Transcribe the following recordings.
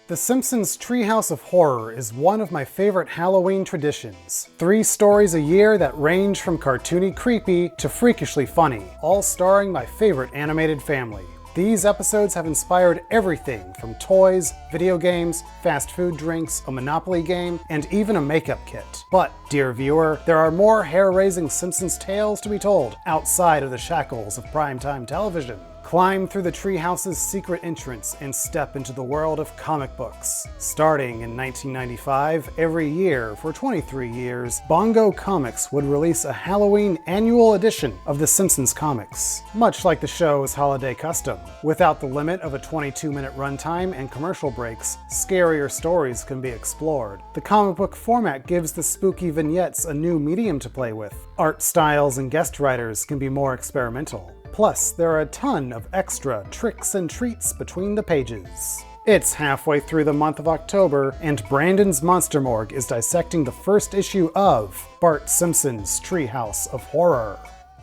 The Simpsons Treehouse of Horror is one of my favorite Halloween traditions. 3 stories a year that range from cartoony creepy to freakishly funny, all starring my favorite animated family. These episodes have inspired everything from toys, video games, fast food drinks, a Monopoly game, and even a makeup kit. But, dear viewer, there are more hair-raising Simpsons tales to be told outside of the shackles of primetime television. Climb through the treehouse's secret entrance and step into the world of comic books. Starting in 1995, every year for 23 years, Bongo Comics would release a Halloween annual edition of The Simpsons comics, much like the show's holiday custom. Without the limit of a 22-minute runtime and commercial breaks, scarier stories can be explored. The comic book format gives the spooky vignettes a new medium to play with. Art styles and guest writers can be more experimental. Plus, there are a ton of extra tricks and treats between the pages. It's halfway through the month of October, and Brandon's Monster Morgue is dissecting the first issue of Bart Simpson's Treehouse of Horror.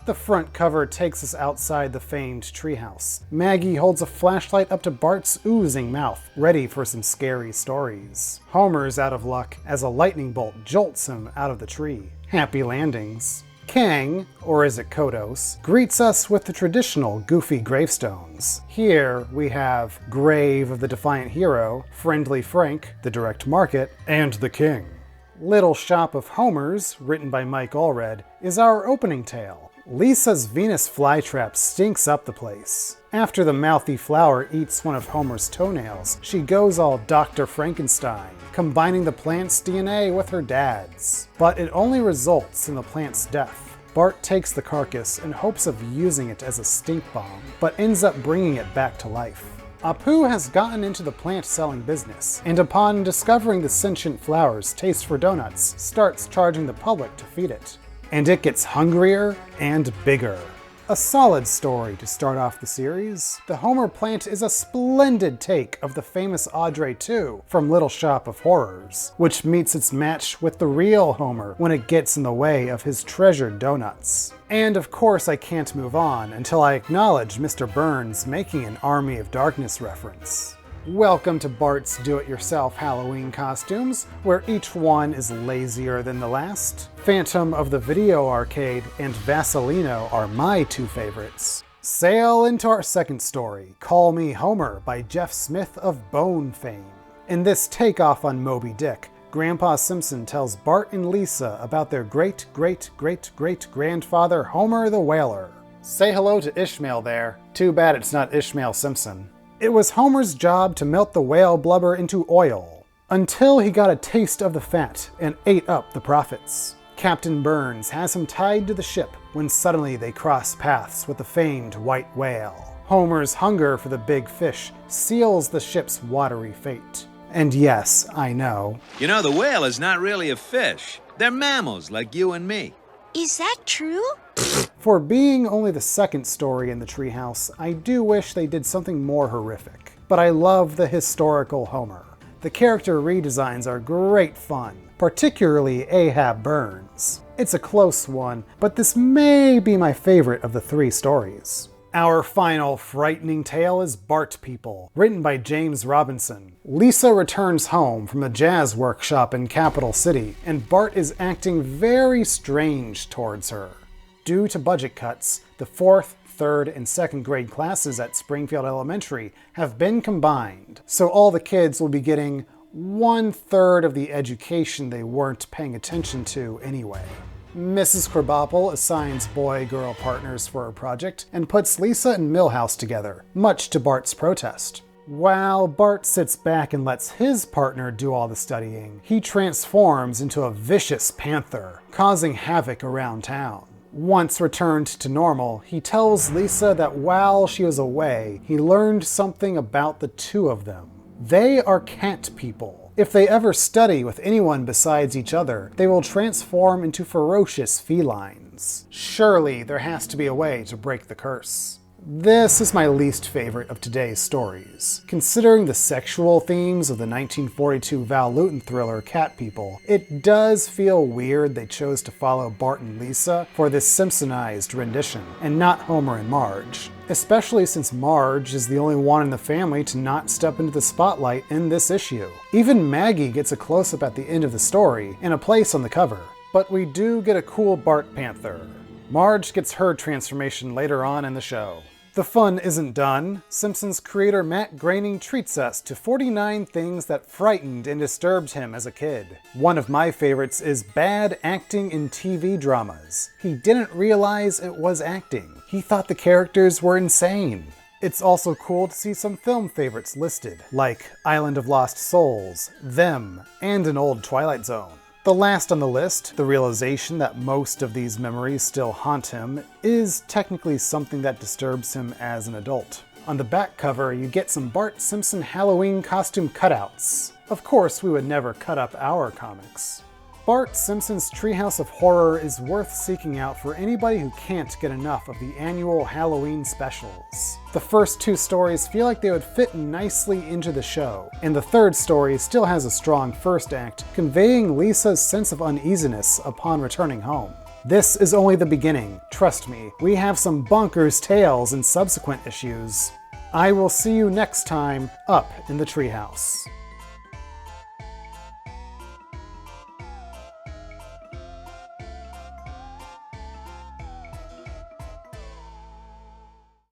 The front cover takes us outside the famed treehouse. Maggie holds a flashlight up to Bart's oozing mouth, ready for some scary stories. Homer's out of luck as a lightning bolt jolts him out of the tree. Happy landings. Kang, or is it Kodos, greets us with the traditional goofy gravestones. Here we have Grave of the Defiant Hero, Friendly Frank, the Direct Market, and the King. Little Shop of Homers, written by Mike Allred, is our opening tale. Lisa's Venus flytrap stinks up the place. After the mouthy flower eats one of Homer's toenails, she goes all Dr. Frankenstein, combining the plant's DNA with her dad's. But it only results in the plant's death. Bart takes the carcass in hopes of using it as a stink bomb, but ends up bringing it back to life. Apu has gotten into the plant-selling business, and upon discovering the sentient flower's taste for donuts, starts charging the public to feed it. And it gets hungrier and bigger. A solid story to start off the series. The Homer plant is a splendid take of the famous Audrey 2 from Little Shop of Horrors, which meets its match with the real Homer when it gets in the way of his treasured donuts. And of course I can't move on until I acknowledge Mr. Burns making an Army of Darkness reference. Welcome to Bart's Do-It-Yourself Halloween costumes, where each one is lazier than the last. Phantom of the Video Arcade and Vaselino are my 2 favorites. Sail into our second story, Call Me Homer by Jeff Smith of Bone fame. In this takeoff on Moby Dick, Grandpa Simpson tells Bart and Lisa about their great-great-great-great-grandfather Homer the Whaler. Say hello to Ishmael there. Too bad it's not Ishmael Simpson. It was Homer's job to melt the whale blubber into oil, until he got a taste of the fat and ate up the profits. Captain Burns has him tied to the ship when suddenly they cross paths with the famed white whale. Homer's hunger for the big fish seals the ship's watery fate. And yes, I know. You know, the whale is not really a fish. They're mammals like you and me. Is that true? For being only the second story in the treehouse, I do wish they did something more horrific. But I love the historical Homer. The character redesigns are great fun, particularly Ahab Burns. It's a close one, but this may be my favorite of the 3 stories. Our final frightening tale is Bart People, written by James Robinson. Lisa returns home from a jazz workshop in Capital City, and Bart is acting very strange towards her. Due to budget cuts, the 4th, 3rd, and 2nd grade classes at Springfield Elementary have been combined, so all the kids will be getting 1/3 of the education they weren't paying attention to anyway. Mrs. Krabappel assigns boy-girl partners for her project and puts Lisa and Milhouse together, much to Bart's protest. While Bart sits back and lets his partner do all the studying, he transforms into a vicious panther, causing havoc around town. Once returned to normal, he tells Lisa that while she was away, he learned something about the 2 of them. They are cat people. If they ever study with anyone besides each other, they will transform into ferocious felines. Surely there has to be a way to break the curse. This is my least favorite of today's stories. Considering the sexual themes of the 1942 Val Lewton thriller Cat People, it does feel weird they chose to follow Bart and Lisa for this Simpsonized rendition, and not Homer and Marge. Especially since Marge is the only one in the family to not step into the spotlight in this issue. Even Maggie gets a close-up at the end of the story, and a place on the cover. But we do get a cool Bart Panther. Marge gets her transformation later on in the show. The fun isn't done. Simpsons creator Matt Groening treats us to 49 things that frightened and disturbed him as a kid. One of my favorites is bad acting in TV dramas. He didn't realize it was acting. He thought the characters were insane. It's also cool to see some film favorites listed, like Island of Lost Souls, Them, and an old Twilight Zone. The last on the list, the realization that most of these memories still haunt him, is technically something that disturbs him as an adult. On the back cover, you get some Bart Simpson Halloween costume cutouts. Of course, we would never cut up our comics. Bart Simpson's Treehouse of Horror is worth seeking out for anybody who can't get enough of the annual Halloween specials. The first two stories feel like they would fit nicely into the show, and the third story still has a strong first act, conveying Lisa's sense of uneasiness upon returning home. This is only the beginning, trust me, we have some bonkers tales in subsequent issues. I will see you next time up in the treehouse.